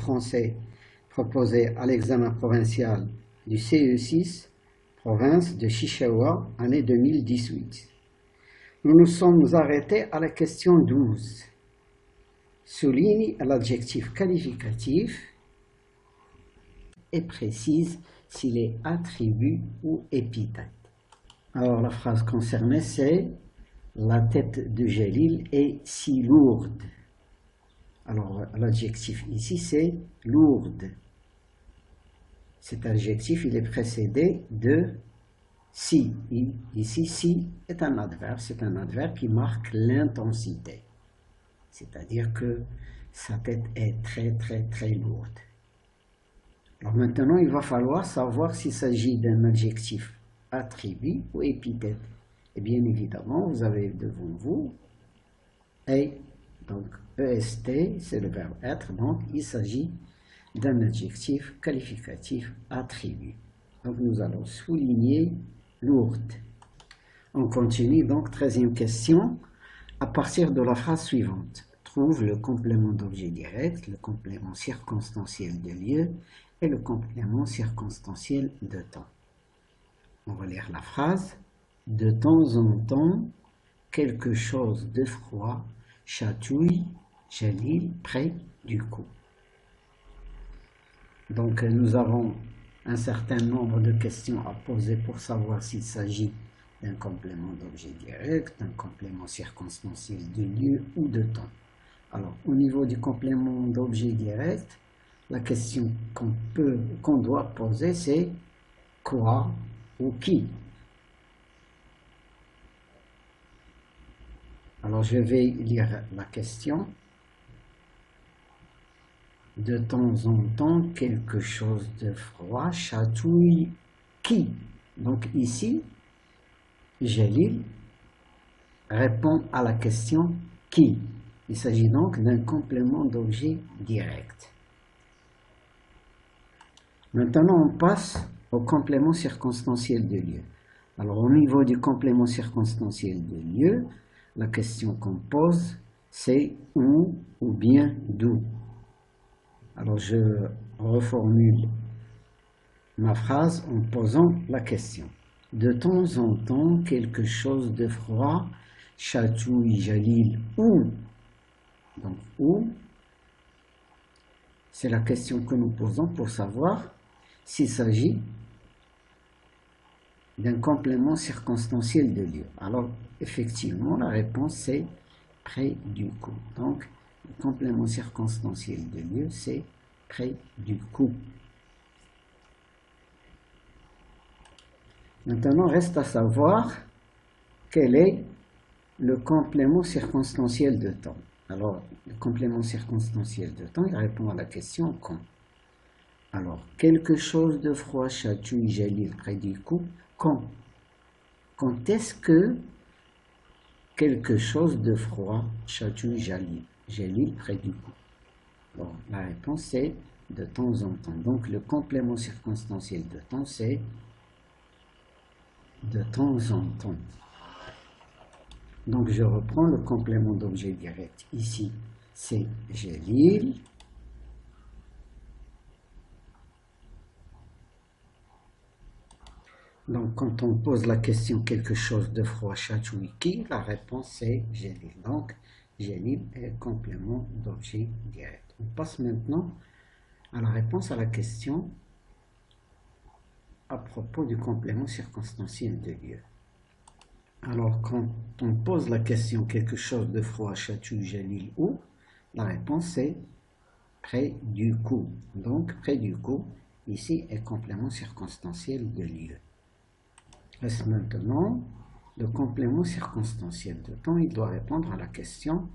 français proposé à l'examen provincial du CE6, province de Chichaoua, année 2018. Nous nous sommes arrêtés à la question 12. Souligne l'adjectif qualificatif et précise s'il est attribut ou épithète. Alors la phrase concernée c'est « La tête de Jalil est si lourde ». Alors l'adjectif ici c'est « lourde ». Cet adjectif il est précédé de « si ». Ici « si » est un adverbe, c'est un adverbe qui marque l'intensité. C'est-à-dire que sa tête est très lourde. Alors maintenant, il va falloir savoir s'il s'agit d'un adjectif attribut ou épithète. Et bien évidemment, vous avez devant vous et, donc EST, c'est le verbe être, donc il s'agit d'un adjectif qualificatif attribut. Donc nous allons souligner lourde. On continue donc, 13e question, à partir de la phrase suivante. Trouve le complément d'objet direct, le complément circonstanciel de lieu et le complément circonstanciel de temps. On va lire la phrase. De temps en temps, quelque chose de froid chatouille Jalil près du cou. Donc nous avons un certain nombre de questions à poser pour savoir s'il s'agit d'un complément d'objet direct, d'un complément circonstanciel de lieu ou de temps. Alors, au niveau du complément d'objet direct, la question qu'on doit poser, c'est quoi ou qui. Alors, je vais lire la question. De temps en temps, quelque chose de froid chatouille qui. Donc ici, Jalil répond à la question qui. Il s'agit donc d'un complément d'objet direct. Maintenant, on passe au complément circonstanciel de lieu. Alors, au niveau du complément circonstanciel de lieu, la question qu'on pose, c'est où ou bien d'où. Alors, je reformule ma phrase en posant la question. De temps en temps, quelque chose de froid chatouille Jalil où. Donc, où, c'est la question que nous posons pour savoir s'il s'agit d'un complément circonstanciel de lieu. Alors, effectivement, la réponse c'est près du cou. Donc, le complément circonstanciel de lieu, c'est près du cou. Maintenant, reste à savoir quel est le complément circonstanciel de temps. Alors, le complément circonstanciel de temps, il répond à la question quand. Alors, quelque chose de froid chatouille Jalil près du cou, quand? Quand est-ce que quelque chose de froid chatouille Jalil près du cou? Bon, la réponse c'est de temps en temps. Donc, le complément circonstanciel de temps, c'est de temps en temps. Donc, je reprends le complément d'objet direct. Ici, c'est Jalil. Donc, quand on pose la question quelque chose de froid chatouille qui, la réponse c'est Jalil. Donc, Jalil est complément d'objet direct. On passe maintenant à la réponse à la question à propos du complément circonstanciel de lieu. Alors, quand on pose la question quelque chose de froid chatouille Jalil où, la réponse c'est près du cou. Donc, près du cou, ici est complément circonstanciel de lieu. Reste maintenant le complément circonstanciel de temps. Il doit répondre à la question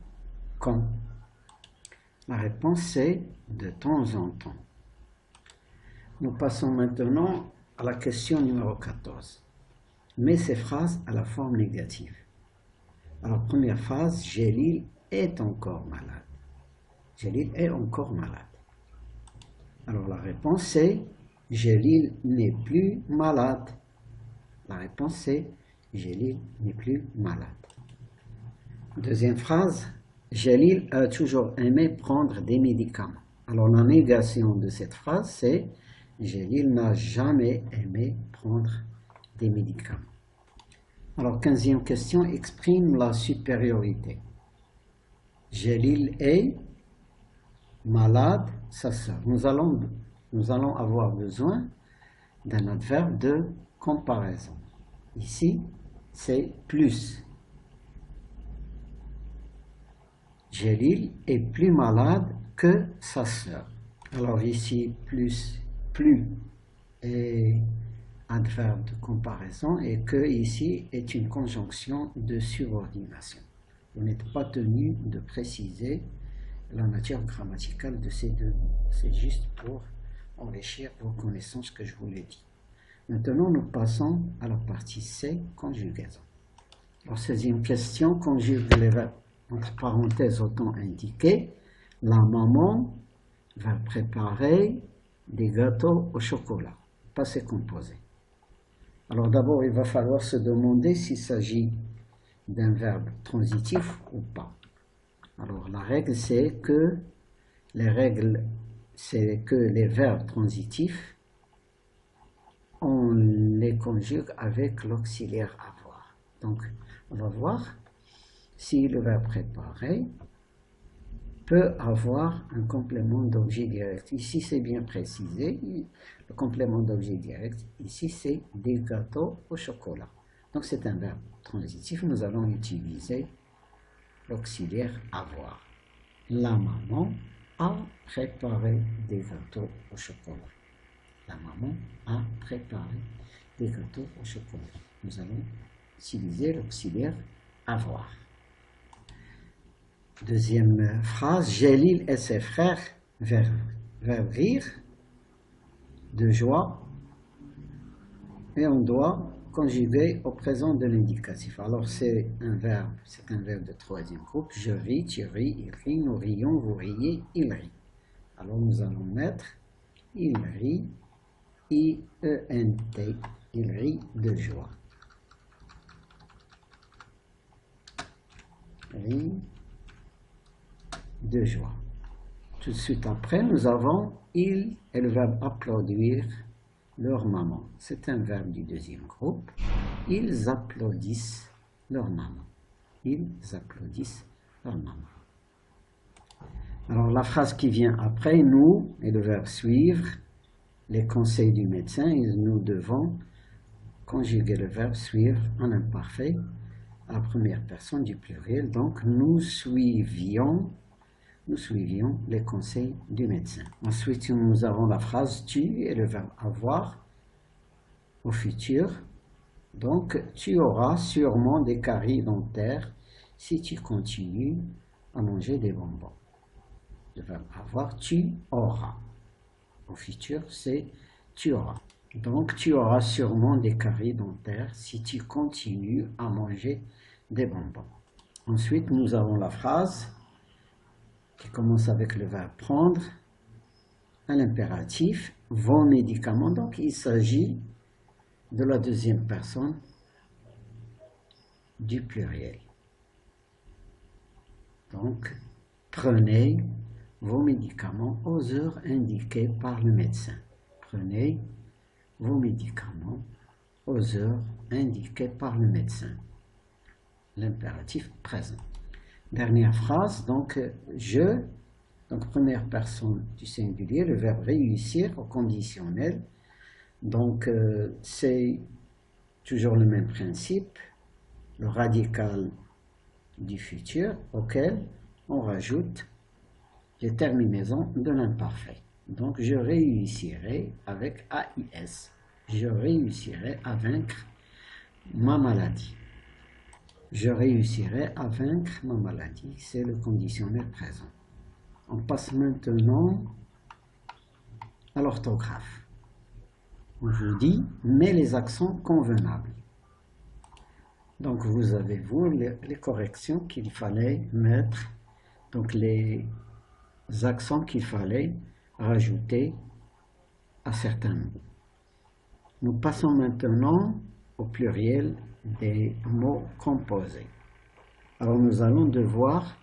quand. La réponse c'est de temps en temps. Nous passons maintenant à la question numéro 14. Mets ces phrases à la forme négative. Alors, première phrase, Jalil est encore malade. Jalil est encore malade. Alors, la réponse c'est Jalil n'est plus malade. La réponse c'est Jalil n'est plus malade. Deuxième phrase, Jalil a toujours aimé prendre des médicaments. Alors la négation de cette phrase, c'est Jalil n'a jamais aimé prendre des médicaments. Alors 15e question, exprime la supériorité. Jalil est malade, sa sœur. Nous allons avoir besoin d'un adverbe de comparaison. Ici, c'est plus. Jalil est plus malade que sa sœur. Alors ici, plus est adverbe de comparaison et que ici est une conjonction de subordination. Vous n'êtes pas tenu de préciser la nature grammaticale de ces deux mots. C'est juste pour enrichir vos connaissances que je vous l'ai dit. Maintenant, nous passons à la partie C, conjugaison. Alors, 16e question, conjugue les verbes entre parenthèses au temps indiqué. La maman va préparer des gâteaux au chocolat. Passé composé. Alors d'abord, il va falloir se demander s'il s'agit d'un verbe transitif ou pas. Alors la règle, c'est que les verbes transitifs, on les conjugue avec l'auxiliaire avoir. Donc, on va voir si le verbe préparer peut avoir un complément d'objet direct. Ici, c'est bien précisé. Le complément d'objet direct, ici, c'est des gâteaux au chocolat. Donc, c'est un verbe transitif. Nous allons utiliser l'auxiliaire avoir. La maman a préparé des gâteaux au chocolat. La maman a préparé des gâteaux au chocolat. Nous allons utiliser l'auxiliaire avoir. Deuxième phrase, Jalil et ses frères vers rire de joie et on doit conjuguer au présent de l'indicatif. Alors c'est un verbe de troisième groupe. Je ris, tu ris, il rit, nous rions, vous riez, il rit. Alors nous allons mettre il rit, I-E-N-T, il rit de joie. Rit de joie. Tout de suite après, nous avons il et le verbe applaudir leur maman. C'est un verbe du deuxième groupe. Ils applaudissent leur maman. Ils applaudissent leur maman. Alors la phrase qui vient après, nous, et le verbe suivre, les conseils du médecin, et nous devons conjuguer le verbe suivre en imparfait à la première personne du pluriel. Donc nous suivions les conseils du médecin. Ensuite, nous avons la phrase tu et le verbe avoir au futur. Donc, tu auras sûrement des caries dentaires si tu continues à manger des bonbons. Le verbe avoir, tu auras. Au futur, c'est tu auras. Donc, tu auras sûrement des caries dentaires si tu continues à manger des bonbons. Ensuite, nous avons la phrase qui commence avec le verbe prendre, à l'impératif, vos médicaments. Donc, il s'agit de la deuxième personne du pluriel. Donc, prenez vos médicaments aux heures indiquées par le médecin. Prenez vos médicaments aux heures indiquées par le médecin. L'impératif présent. Dernière phrase, donc première personne du singulier, le verbe réussir au conditionnel. Donc c'est toujours le même principe, le radical du futur auquel on rajoute les terminaisons de l'imparfait. Donc je réussirai avec AIS, je réussirai à vaincre ma maladie. Je réussirai à vaincre ma maladie, c'est le conditionnel présent. On passe maintenant à l'orthographe. On vous dit, mets les accents convenables. Donc vous avez, les corrections qu'il fallait mettre, donc les accents qu'il fallait rajouter à certains mots. Nous passons maintenant au pluriel des mots composés. Alors nous allons devoir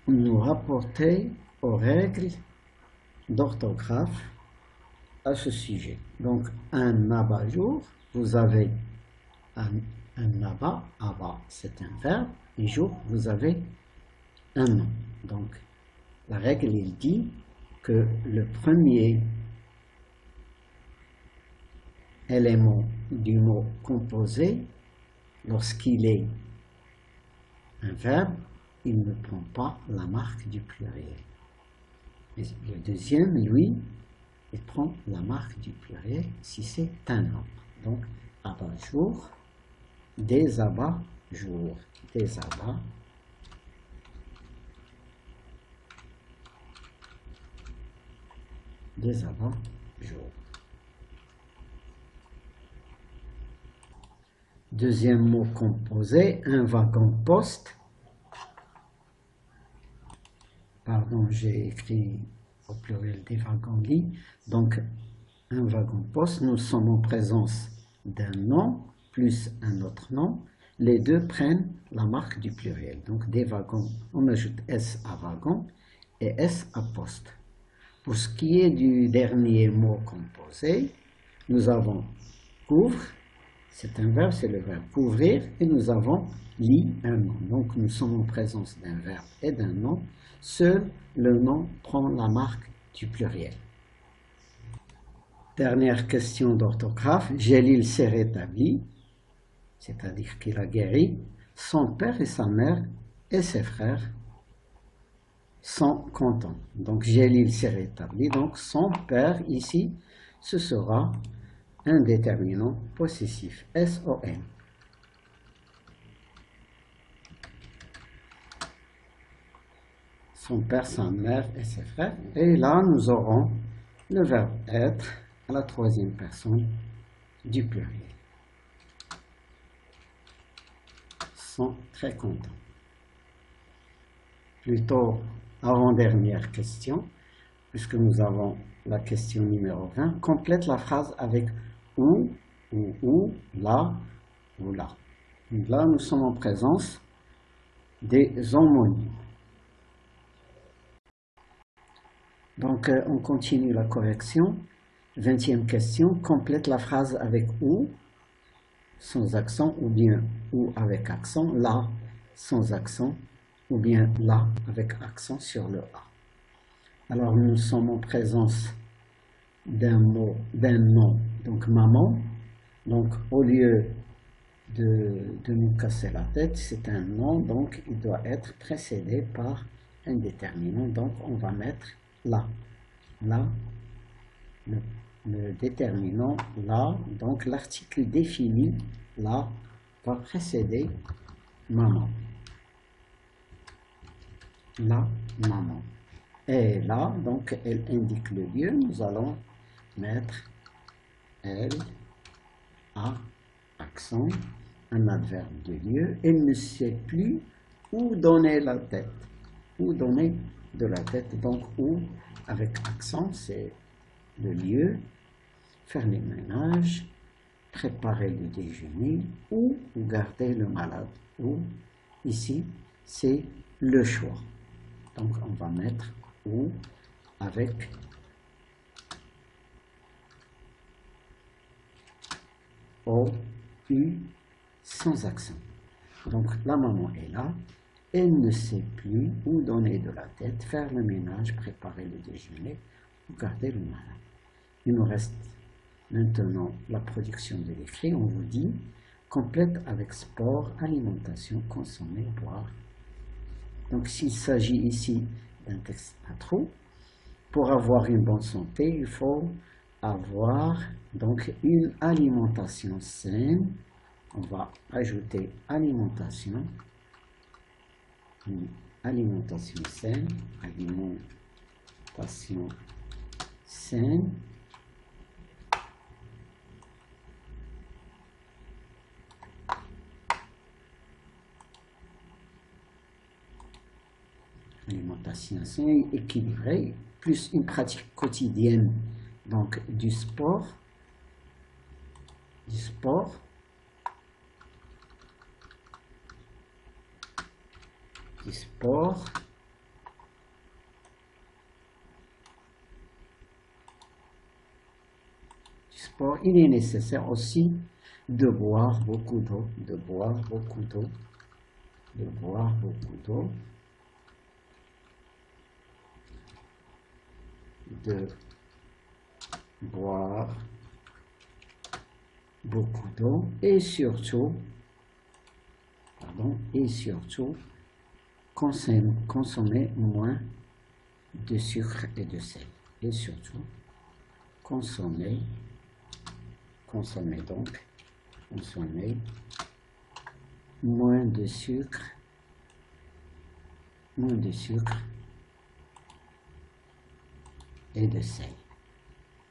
nous rapporter aux règles d'orthographe à ce sujet. Donc, un abat-jour, vous avez un abat, abat c'est un verbe, et jour, vous avez un nom. Donc, la règle, il dit que le premier élément du mot composé, lorsqu'il est un verbe, il ne prend pas la marque du pluriel. Et le deuxième, lui, il prend la marque du pluriel si c'est un nombre. Donc, abat-jour, des abats-jours, des abats, des abats-jours. Deuxième mot composé, un wagon-poste. Pardon, j'ai écrit au pluriel des wagons-lits. Donc, un wagon-poste, nous sommes en présence d'un nom plus un autre nom. Les deux prennent la marque du pluriel. Donc, des wagons, on ajoute S à wagon et S à poste. Pour ce qui est du dernier mot composé, nous avons couvre, c'est un verbe, c'est le verbe couvrir, et nous avons lit, un nom. Donc nous sommes en présence d'un verbe et d'un nom. Seul le nom prend la marque du pluriel. Dernière question d'orthographe. Jélil s'est rétabli, c'est-à-dire qu'il a guéri. Son père et sa mère et ses frères sont contents. Donc Jélil s'est rétabli. Donc son père ici, ce sera un déterminant possessif, S-O-N. Son père, sa mère et ses frères. Et là, nous aurons le verbe être à la troisième personne du pluriel. Sont très contents. Plutôt, avant-dernière question, puisque nous avons la question numéro 20, complète la phrase avec ou, là, ou là. Donc là, nous sommes en présence des homonymes. Donc, on continue la correction. 20e question, complète la phrase avec ou, sans accent, ou bien ou avec accent, là, sans accent, ou bien là, avec accent sur le A. Alors, nous sommes en présence d'un mot, d'un nom, donc maman. Donc, au lieu de nous casser la tête, c'est un nom, donc il doit être précédé par un déterminant. Donc, on va mettre là. Là, le déterminant là, donc l'article défini là va précéder maman. La maman. Et là, donc, elle indique le lieu. Nous allons mettre elle, a, accent, un adverbe de lieu. Elle ne sait plus où donner la tête. Où donner de la tête. Donc, où, avec accent, c'est le lieu. Faire les ménages, préparer le déjeuner ou garder le malade. Ou, ici, c'est le choix. Donc, on va mettre ou avec O, U, sans accent. Donc, la maman est là. Elle ne sait plus où donner de la tête, faire le ménage, préparer le déjeuner ou garder le malade. Il nous reste maintenant la production de l'écrit. On vous dit complète avec sport, alimentation, consommer, boire. Donc, s'il s'agit ici d'un texte à trous, pour avoir une bonne santé, il faut avoir donc une alimentation saine. On va ajouter alimentation, une alimentation saine, alimentation saine. Alimentation saine, équilibrée, plus une pratique quotidienne, donc du sport, sport, il est nécessaire aussi de boire beaucoup d'eau, de boire beaucoup d'eau, de boire beaucoup d'eau, de boire beaucoup d'eau et surtout, consommer moins de sucre et de sel. Et surtout, consommer moins de sucre et de sel.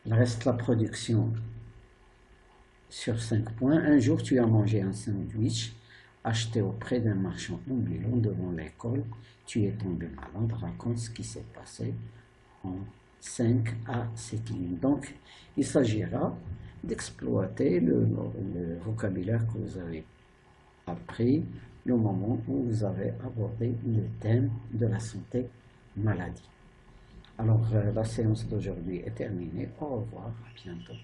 Il reste la production sur 5 points. Un jour, tu as mangé un sandwich acheté auprès d'un marchand ambulant devant l'école. Tu es tombé malade. Raconte ce qui s'est passé en 5 à 7 lignes. Donc, il s'agira d'exploiter le vocabulaire que vous avez appris le moment où vous avez abordé le thème de la santé maladie. Alors, la séance d'aujourd'hui est terminée. Au revoir, à bientôt.